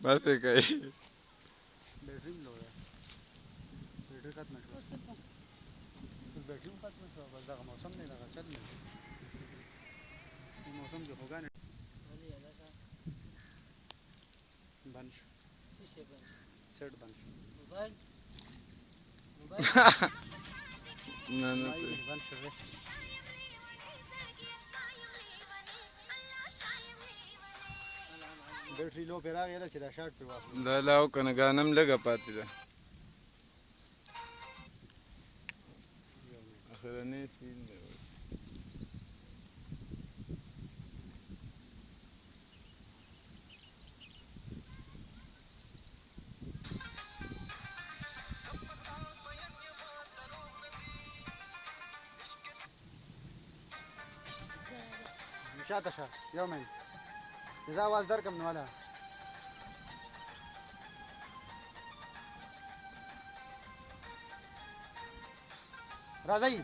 بس یې کوي بیټري لو ده بیټري ختمه شوه بیټري هم ختمه شوه بس دغه موسم دی دغه چل دی دې موسم کې خو ګانې بند شو سیټ بند شو نه نه بند شو بیټري لو پې راغی چې دا شارټ پې واخلو دا لا او که نه ګانم لږه پاتې ده اخرنی سیل دی شاته شه یو منټ زه اواز درکړم نو والا راځئ